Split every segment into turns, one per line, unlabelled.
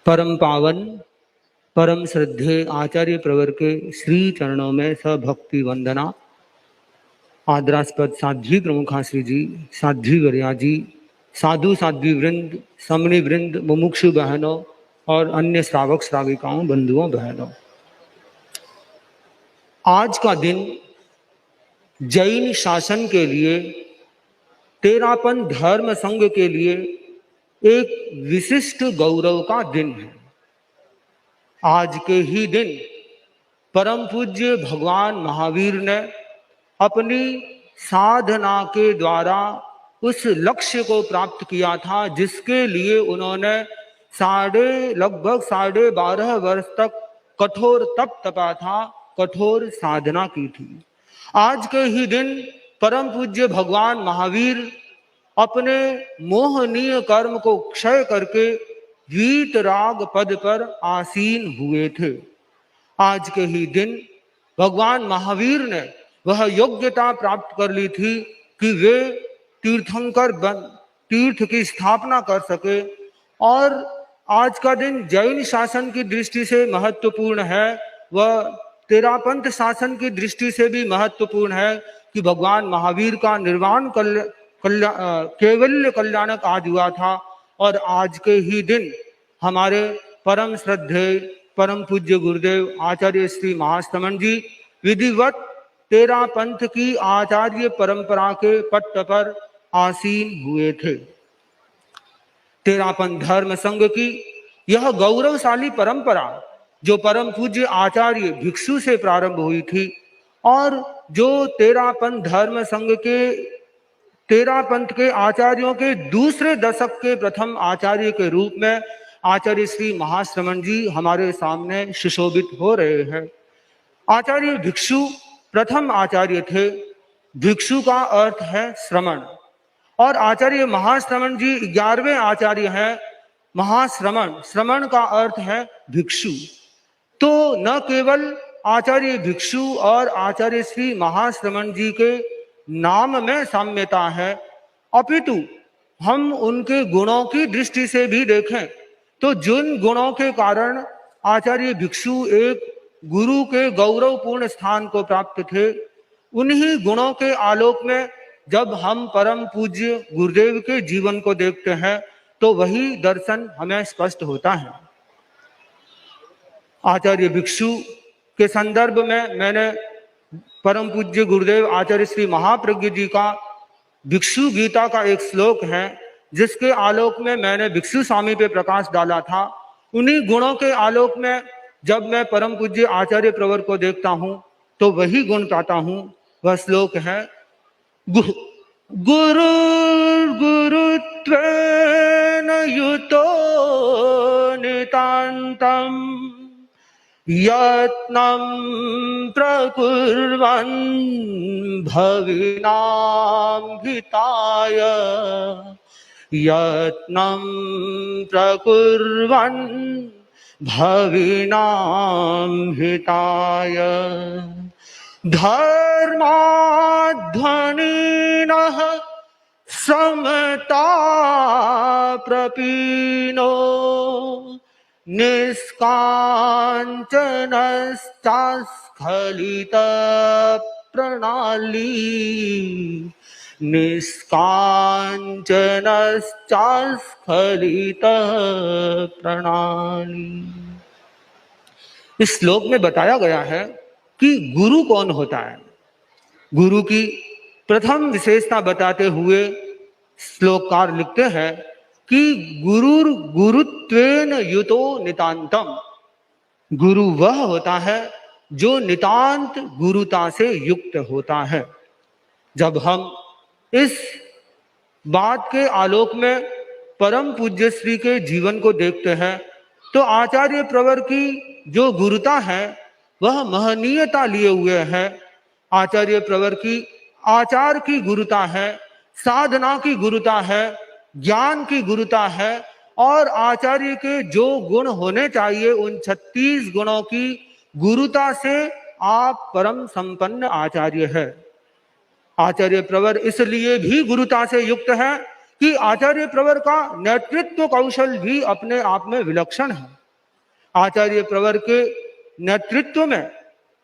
परम पावन परम श्रद्धेय आचार्य प्रवर के श्री चरणों में सभक्ति वंदना। आदरास्पद साध्वी प्रमुखा श्री जी, साध्वी वर्या जी, साधु साध्वी वृंद, समणी वृंद, मुमुक्षु बहनों और अन्य श्रावक श्राविकाओं, बंधुओं बहनों, आज का दिन जैन शासन के लिए, तेरापन धर्म संघ के लिए एक विशिष्ट गौरव का दिन है। आज के ही दिन परम पूज्य भगवान महावीर ने अपनी साधना के द्वारा उस लक्ष्य को प्राप्त किया था जिसके लिए उन्होंने लगभग 12.5 वर्ष तक कठोर तप तपा था, कठोर साधना की थी। आज के ही दिन परम पूज्य भगवान महावीर अपने मोहनीय कर्म को क्षय करके वीतराग पद पर आसीन हुए थे। आज के ही दिन भगवान महावीर ने वह योग्यता प्राप्त कर ली थी कि वे तीर्थंकर बन तीर्थ की स्थापना कर सके। और आज का दिन जैन शासन की दृष्टि से महत्वपूर्ण है, वह तेरापंथ शासन की दृष्टि से भी महत्वपूर्ण है कि भगवान महावीर का निर्वाण केवल्य कल्याणक आज हुआ था। और आज के ही दिन हमारे परम श्रद्धेय परम पूज्य गुरुदेव आचार्य श्री महाश्रमण जी विधिवत तेरापंथ की आचार्य परंपरा के पट्ट पर आसीन हुए थे। तेरापंथ धर्म संघ की यह गौरवशाली परंपरा जो परम पूज्य आचार्य भिक्षु से प्रारंभ हुई थी और जो तेरापंथ धर्म संघ के तेरापंथ के आचार्यों के दूसरे दशक के प्रथम आचार्य के रूप में आचार्य श्री महाश्रमण जी हमारे सामने सुशोभित हो रहे हैं। आचार्य भिक्षु प्रथम आचार्य थे। भिक्षु का अर्थ है श्रमण और आचार्य महाश्रमण जी 11वें आचार्य हैं। महाश्रमण, श्रमण का अर्थ है भिक्षु। तो न केवल आचार्य भिक्षु और आचार्य श्री महाश्रमण जी के नाम में साम्यता है, अपितु हम उनके गुणों की दृष्टि से भी देखें तो जिन गुणों के कारण आचार्य भिक्षु एक गुरु के गौरवपूर्ण स्थान को प्राप्त थे, उन्हीं गुणों के आलोक में जब हम परम पूज्य गुरुदेव के जीवन को देखते हैं तो वही दर्शन हमें स्पष्ट होता है। आचार्य भिक्षु के संदर्भ में मैंने परम पूज्य गुरुदेव आचार्य श्री महाप्रज्ञ जी का भिक्षु गीता का एक श्लोक है जिसके आलोक में मैंने भिक्षु स्वामी पे प्रकाश डाला था। उन्हीं गुणों के आलोक में जब मैं परम पूज्य आचार्य प्रवर को देखता हूं तो वही गुण पाता हूं। वह श्लोक है, गुरु गुरुत्वेन युतो नितान्तं यत्नं प्रकुर्वन् भविनां हिताय, यत्नं प्रकुर्वन् भविनां हिताय। धर्माध्वनिनः समता प्रपीनो निष्काञ्चनश्चास्खलित प्रणाली, निष्काञ्चनश्चास्खलित प्रणाली। इस श्लोक में बताया गया है कि गुरु कौन होता है। गुरु की प्रथम विशेषता बताते हुए श्लोककार लिखते हैं कि गुरुर गुरुत्वेन युतो नितांतम। गुरु वह होता है जो नितांत गुरुता से युक्त होता है। जब हम इस बात के आलोक में परम पूज्य श्री के जीवन को देखते हैं तो आचार्य प्रवर की जो गुरुता है वह महनीयता लिए हुए है। आचार्य प्रवर की आचार की गुरुता है, साधना की गुरुता है, ज्ञान की गुरुता है और आचार्य के जो गुण होने चाहिए उन 36 गुणों की गुरुता से आप परम संपन्न आचार्य है। आचार्य प्रवर इसलिए भी गुरुता से युक्त है कि आचार्य प्रवर का नेतृत्व कौशल भी अपने आप में विलक्षण है। आचार्य प्रवर के नेतृत्व में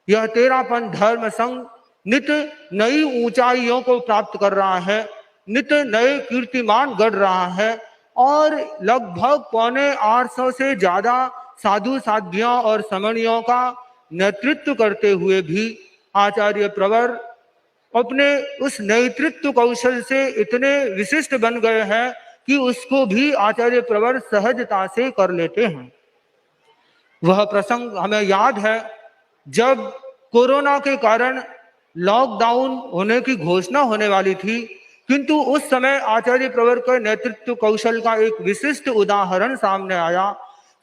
यह तेरापन धर्म संघ नित नई ऊंचाइयों को प्राप्त कर रहा है, नित नए कीर्तिमान गढ़ रहा है और लगभग 850 से ज्यादा साधु साध्वियों और समणियों का नेतृत्व करते हुए भी आचार्य प्रवर अपने उस नेतृत्व कौशल से इतने विशिष्ट बन गए हैं कि उसको भी आचार्य प्रवर सहजता से कर लेते हैं। वह प्रसंग हमें याद है जब कोरोना के कारण लॉकडाउन होने की घोषणा होने वाली थी, किंतु उस समय आचार्य प्रवर के नेतृत्व कौशल का एक विशिष्ट उदाहरण सामने आया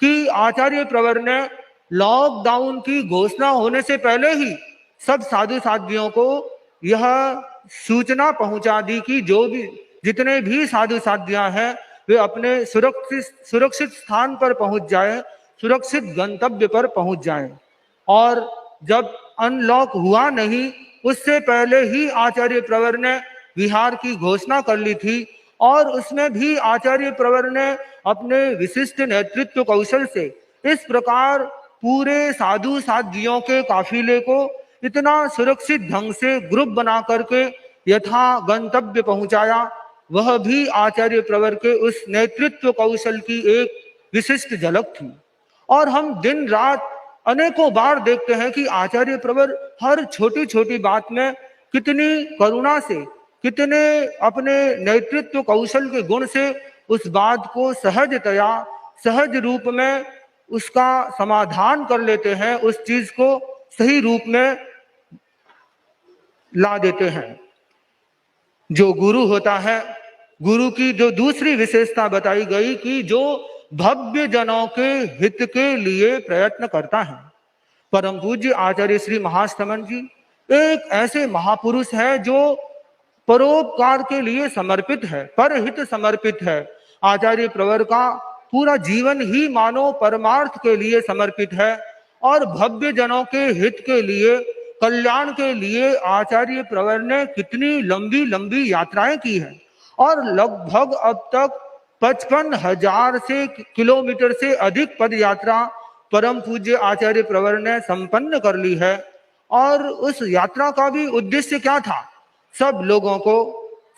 कि आचार्य प्रवर ने लॉकडाउन की घोषणा होने से पहले ही सब साधु साध्वियों को यह सूचना पहुंचा दी कि जो भी जितने भी साधु साध्वियां हैं वे अपने सुरक्षित स्थान पर पहुंच जाएं, सुरक्षित गंतव्य पर पहुंच जाएं। और जब अनलॉक हुआ नहीं उससे पहले ही आचार्य प्रवर ने विहार की घोषणा कर ली थी और उसमें भी आचार्य प्रवर ने अपने विशिष्ट नेतृत्व कौशल से इस प्रकार पूरे साधु साध्वियों के काफिले को इतना सुरक्षित ढंग से ग्रुप बना करके यथा गंतव्य पहुंचाया। वह भी आचार्य प्रवर के उस नेतृत्व कौशल की एक विशिष्ट झलक थी। और हम दिन रात अनेकों बार देखते हैं कि आचार्य प्रवर हर छोटी छोटी बात में कितनी करुणा से, कितने अपने नेतृत्व कौशल के गुण से उस बात को सहजतया, सहज रूप में उसका समाधान कर लेते हैं, उस चीज को सही रूप में ला देते हैं। जो गुरु होता है, गुरु की जो दूसरी विशेषता बताई गई कि जो भव्य जनों के हित के लिए प्रयत्न करता है। परम पूज्य आचार्य श्री महास्तमन जी एक ऐसे महापुरुष है जो परोपकार के लिए समर्पित है, परहित समर्पित है। आचार्य प्रवर का पूरा जीवन ही मानो परमार्थ के लिए समर्पित है और भव्य जनों के हित के लिए, कल्याण के लिए आचार्य प्रवर ने कितनी लंबी लंबी यात्राएं की हैं और लगभग अब तक 55,000 से किलोमीटर से अधिक पद यात्रा परम पूज्य आचार्य प्रवर ने संपन्न कर ली है। और उस यात्रा का भी उद्देश्य क्या था? सब लोगों को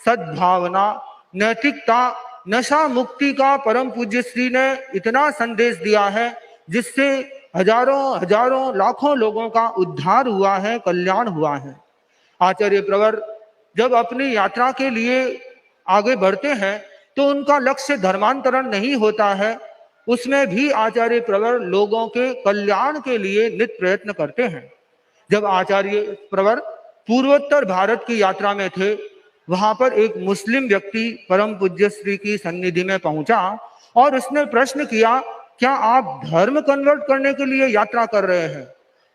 सद्भावना, नैतिकता, नशा मुक्ति का परम पूज्य श्री ने इतना संदेश दिया है जिससे हजारों हजारों लाखों लोगों का उद्धार हुआ है, कल्याण हुआ है। आचार्य प्रवर जब अपनी यात्रा के लिए आगे बढ़ते हैं तो उनका लक्ष्य धर्मांतरण नहीं होता है, उसमें भी आचार्य प्रवर लोगों के कल्याण के लिए नित प्रयत्न करते हैं। जब आचार्य प्रवर पूर्वोत्तर भारत की यात्रा में थे, वहां पर एक मुस्लिम व्यक्ति परम पूज्य श्री की सन्निधि में पहुंचा और उसने प्रश्न किया, क्या आप धर्म कन्वर्ट करने के लिए यात्रा कर रहे हैं?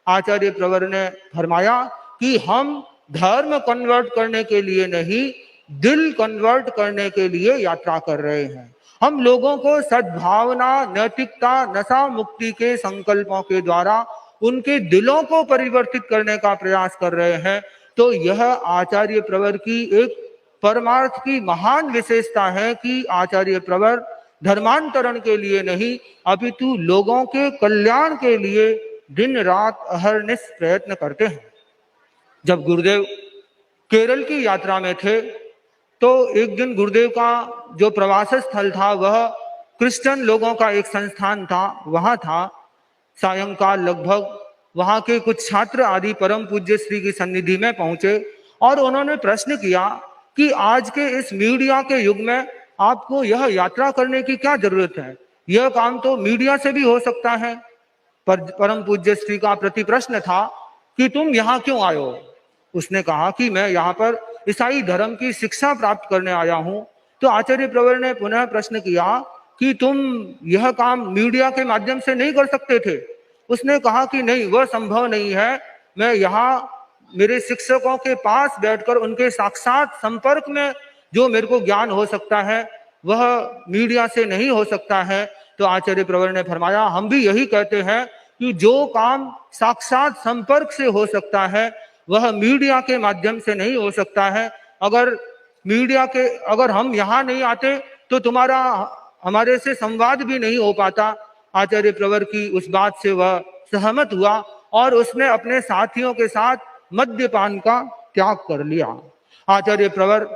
आचार्य प्रवर ने फरमाया कि हम धर्म कन्वर्ट करने के लिए नहीं, दिल कन्वर्ट करने के लिए यात्रा कर रहे हैं। हम लोगों को सद्भावना, नैतिकता, नशा मुक्ति के संकल्पों के द्वारा उनके दिलों को परिवर्तित करने का प्रयास कर रहे हैं। तो यह आचार्य प्रवर की एक परमार्थ की महान विशेषता है कि आचार्य प्रवर धर्मांतरण के लिए नहीं अपितु लोगों के कल्याण के लिए दिन रात अहरनिश प्रयत्न करते हैं। जब गुरुदेव केरल की यात्रा में थे तो एक दिन गुरुदेव का जो प्रवास स्थल था वह क्रिश्चियन लोगों का एक संस्थान था, वहां था। सायंकाल लगभग वहां के कुछ छात्र आदि परम पूज्य श्री की सन्निधि में पहुंचे और उन्होंने प्रश्न किया कि आज के इस मीडिया के युग में आपको यह यात्रा करने की क्या जरूरत है? यह काम तो मीडिया से भी हो सकता है। पर परम पूज्य श्री का प्रति प्रश्न था कि तुम यहाँ क्यों आए हो? उसने कहा कि मैं यहाँ पर ईसाई धर्म की शिक्षा प्राप्त करने आया हूँ। तो आचार्य प्रवर ने पुनः प्रश्न किया कि तुम यह काम मीडिया के माध्यम से नहीं कर सकते थे? उसने कहा कि नहीं, वह संभव नहीं है। मैं यहाँ मेरे शिक्षकों के पास बैठकर उनके साक्षात संपर्क में जो मेरे को ज्ञान हो सकता है वह मीडिया से नहीं हो सकता है। तो आचार्य प्रवर ने फरमाया, हम भी यही कहते हैं कि जो काम साक्षात संपर्क से हो सकता है वह मीडिया के माध्यम से नहीं हो सकता है। अगर मीडिया के अगर हम यहाँ नहीं आते तो तुम्हारा हमारे से संवाद भी नहीं हो पाता। आचार्य प्रवर की उस बात से वह सहमत हुआ और उसने अपने साथियों के साथ मद्यपान का त्याग कर लिया। आचार्य प्रवर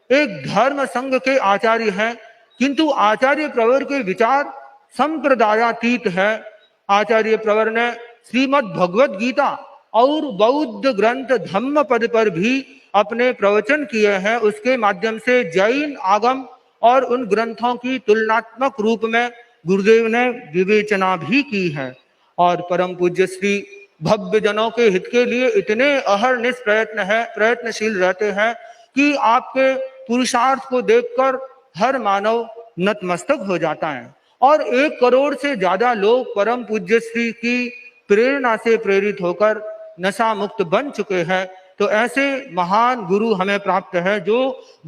एक धर्म संघ के आचार्य हैं, किंतु आचार्य प्रवर के विचार संप्रदायातीत है। आचार्य प्रवर ने श्रीमद् भगवद गीता और बौद्ध ग्रंथ धम्मपद पर भी अपने प्रवचन किए हैं। उसके माध्यम से जैन आगम और उन ग्रंथों की तुलनात्मक रूप में गुरुदेव ने विवेचना भी की है और परम पूज्य श्री भव्य जनों के हित के लिए इतने अहरनिश प्रयत्नशील रहते हैं कि आपके पुरुषार्थ को देखकर हर मानव नतमस्तक हो जाता है। और 1 करोड़ से ज्यादा लोग परम पूज्य श्री की प्रेरणा से प्रेरित होकर नशा मुक्त बन चुके हैं। तो ऐसे महान गुरु हमें प्राप्त है जो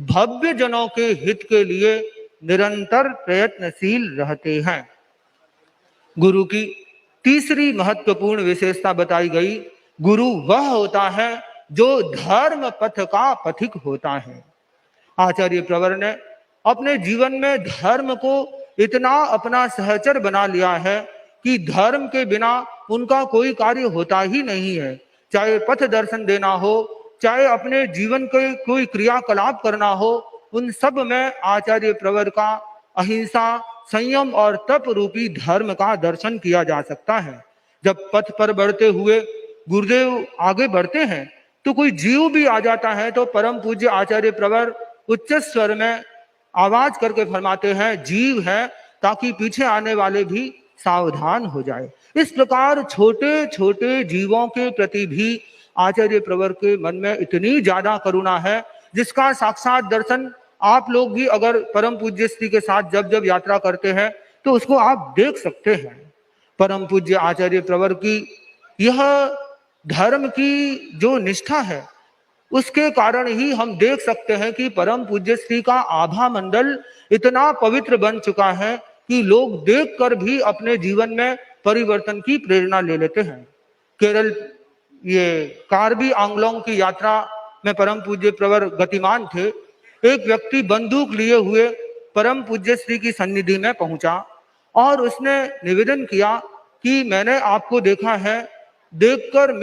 भव्य जनों के हित के लिए निरंतर प्रयत्नशील रहते हैं। गुरु की तीसरी महत्वपूर्ण विशेषता बताई गई, गुरु वह होता है जो धर्म पथ का पथिक होता है। आचार्य प्रवर ने अपने जीवन में धर्म को इतना अपना सहचर बना लिया है कि धर्म के बिना उनका कोई कार्य होता ही नहीं है। चाहे पथ दर्शन देना हो, चाहे अपने जीवन के कोई क्रियाकलाप करना हो, उन सब में आचार्य प्रवर का अहिंसा, संयम और तप रूपी धर्म का दर्शन किया जा सकता है। जब पथ पर बढ़ते हुए गुरुदेव आगे बढ़ते हैं तो कोई जीव भी आ जाता है तो परम पूज्य आचार्य प्रवर उच्च स्वर में आवाज करके फरमाते हैं, जीव है, ताकि पीछे आने वाले भी सावधान हो जाए। इस प्रकार छोटे छोटे जीवों के प्रति भी आचार्य प्रवर के मन में इतनी ज्यादा करुणा है जिसका साक्षात दर्शन आप लोग भी अगर परम पूज्य श्री के साथ जब जब यात्रा करते हैं तो उसको आप देख सकते हैं। परम पूज्य आचार्य प्रवर की यह धर्म की जो निष्ठा है उसके कारण ही हम देख सकते हैं कि परम पूज्य श्री का आभा मंडल इतना पवित्र बन चुका है कि लोग देखकर भी अपने जीवन में परिवर्तन की प्रेरणा ले लेते हैं। केरल ये कार्बी आंगलोंग की यात्रा में परम पूज्य प्रवर गतिमान थे। एक व्यक्ति बंदूक लिए हुए परम पूज्य श्री की सन्निधि में पहुंचा और उसने निवेदन किया कि मैंने आपको देखा है, देखकर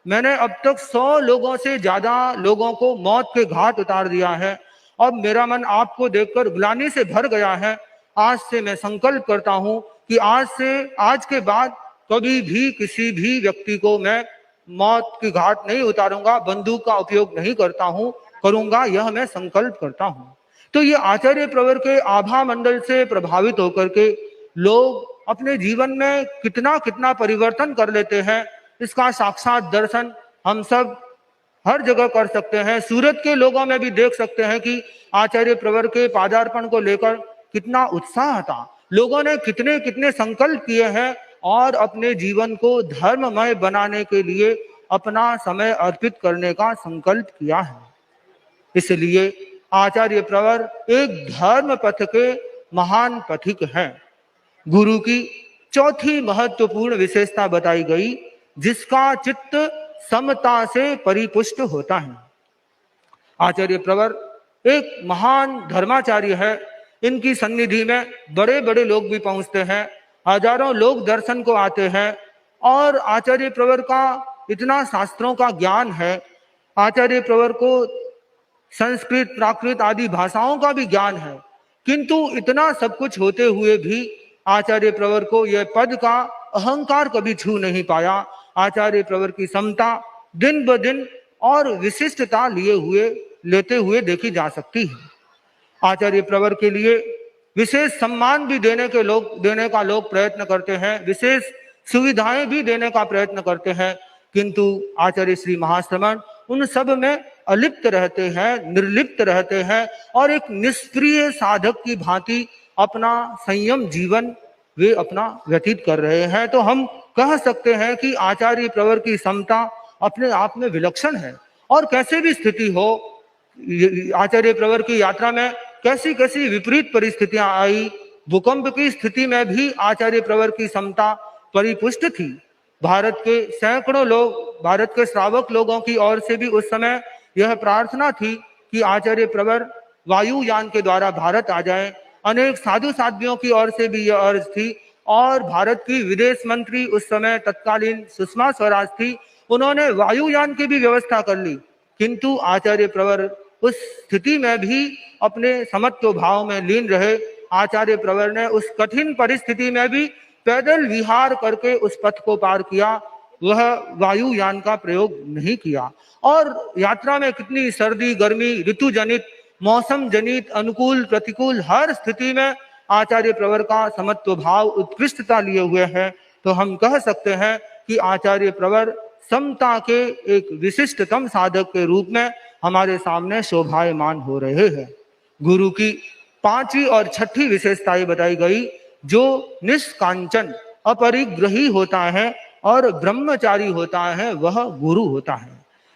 मैंने अब तक 100 लोगों से ज्यादा लोगों को मौत के घाट उतार दिया है। अब मेरा मन आपको देखकर ग्लानि से भर गया है। आज से मैं संकल्प करता हूं कि आज के बाद कभी भी किसी भी व्यक्ति को मैं मौत के घाट नहीं उतारूंगा, बंदूक का उपयोग नहीं करूंगा, यह मैं संकल्प करता हूं। तो ये आचार्य प्रवर के आभा मंडल से प्रभावित होकर के लोग अपने जीवन में कितना कितना परिवर्तन कर लेते हैं, इसका साक्षात दर्शन हम सब हर जगह कर सकते हैं। सूरत के लोगों में भी देख सकते हैं कि आचार्य प्रवर के पादार्पण को लेकर कितना उत्साह था, लोगों ने कितने कितने संकल्प किए हैं और अपने जीवन को धर्ममय बनाने के लिए अपना समय अर्पित करने का संकल्प किया है। इसलिए आचार्य प्रवर एक धर्म पथ के महान पथिक हैं। गुरु की चौथी महत्वपूर्ण विशेषता बताई गई, जिसका चित्त समता से परिपुष्ट होता है। आचार्य प्रवर एक महान धर्माचार्य है। इनकी सन्निधि में बड़े बड़े लोग भी पहुंचते हैं, हजारों लोग दर्शन को आते हैं और आचार्य प्रवर का इतना शास्त्रों का ज्ञान है। आचार्य प्रवर को संस्कृत, प्राकृत आदि भाषाओं का भी ज्ञान है, किंतु इतना सब कुछ होते हुए भी आचार्य प्रवर को यह पद का अहंकार कभी छू नहीं पाया। आचार्य प्रवर की समता दिन ब दिन और विशिष्टता लेते हुए देखी जा सकती है। आचार्य प्रवर के लिए विशेष सम्मान भी देने का लोग प्रयत्न करते हैं, विशेष सुविधाएं भी देने का प्रयत्न करते हैं, किंतु आचार्य श्री महाश्रमण उन सब में अलिप्त रहते हैं, निर्लिप्त रहते हैं और एक निष्क्रिय साधक की भांति अपना संयम जीवन वे अपना व्यतीत कर रहे हैं। तो हम कह सकते हैं कि आचार्य प्रवर की समता अपने आप में विलक्षण है। और कैसे भी स्थिति हो, आचार्य प्रवर की यात्रा में कैसी कैसी विपरीत परिस्थितियां आई, भूकंप की स्थिति में भी आचार्य प्रवर की समता परिपुष्ट थी। भारत के सैकड़ों लोग, भारत के श्रावक लोगों की ओर से भी उस समय यह प्रार्थना थी कि आचार्य प्रवर वायुयान के द्वारा भारत आ जाएं। अनेक साधु साध्वियों की ओर से भी यह अर्ज थी और भारत की विदेश मंत्री उस समय तत्कालीन सुषमा स्वराज थी, उन्होंने वायुयान की भी व्यवस्था कर ली। किंतु आचार्य प्रवर उस स्थिति में भी अपने समत्व भाव में लीन रहे। आचार्य प्रवर ने उस कठिन परिस्थिति में भी पैदल विहार करके उस पथ को पार किया, वह वायुयान का प्रयोग नहीं किया। और यात्रा में कितनी सर्दी गर्मी ऋतु जनित मौसम जनित अनुकूल प्रतिकूल हर स्थिति में आचार्य प्रवर का समत्व भाव उत्कृष्टता लिए हुए है। तो हम कह सकते हैं कि आचार्य प्रवर समता के एक विशिष्टतम साधक के रूप में हमारे सामने शोभायमान हो रहे हैं। गुरु की पांचवी और छठी विशेषताएं बताई गई। जो निष्कांचन अपरिग्रही होता है और ब्रह्मचारी होता है वह गुरु होता है।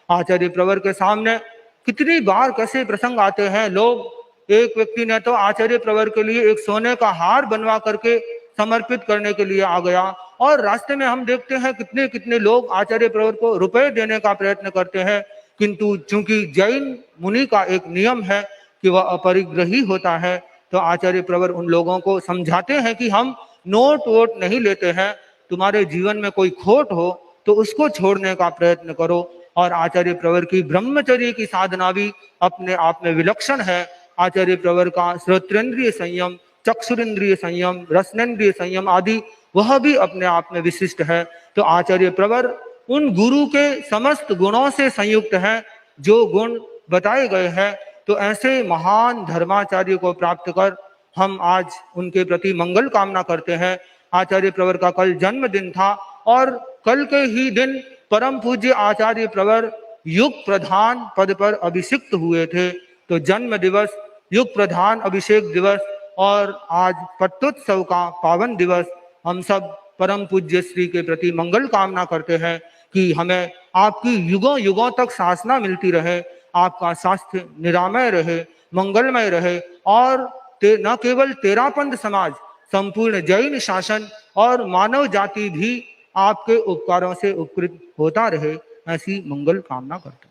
आचार्य प्रवर के सामने कितनी बार कैसे प्रसंग आते हैं। लोग एक व्यक्ति ने तो आचार्य प्रवर के लिए एक सोने का हार बनवा करके समर्पित करने के लिए आ गया और रास्ते में हम देखते हैं कितने कितने लोग आचार्य प्रवर को रुपए देने का प्रयत्न करते हैं। किंतु चूंकि जैन मुनि का एक नियम है कि वह अपरिग्रही होता है, तो आचार्य प्रवर उन लोगों को समझाते हैं कि हम नोट वोट नहीं लेते हैं, तुम्हारे जीवन में कोई खोट हो तो उसको छोड़ने का प्रयत्न करो। और आचार्य प्रवर की ब्रह्मचर्य की साधना भी अपने आप में विलक्षण है। आचार्य प्रवर का श्रोत्रेंद्रिय संयम, चक्षुरेंद्रिय संयम, रसनेन्द्रिय संयम आदि वह भी अपने आप में विशिष्ट है। तो आचार्य प्रवर उन गुरु के समस्त गुणों से संयुक्त है जो गुण बताए गए हैं। तो ऐसे महान धर्माचार्य को प्राप्त कर हम आज उनके प्रति मंगल कामना करते हैं। आचार्य प्रवर का कल जन्मदिन था और कल के ही दिन परम पूज्य आचार्य प्रवर युग प्रधान पद पर अभिषिक्त हुए थे। तो जन्म दिवस, युग प्रधान अभिषेक दिवस और आज पट्टोत्सव का पावन दिवस, हम सब परम पूज्य श्री के प्रति मंगल कामना करते हैं कि हमें आपकी युगों युगों तक शासना मिलती रहे, आपका स्वास्थ्य निरामय रहे, मंगलमय रहे और न केवल तेरापंथ समाज, संपूर्ण जैन शासन और मानव जाति भी आपके उपकारों से उपकृत होता रहे, ऐसी मंगल कामना करते हैं।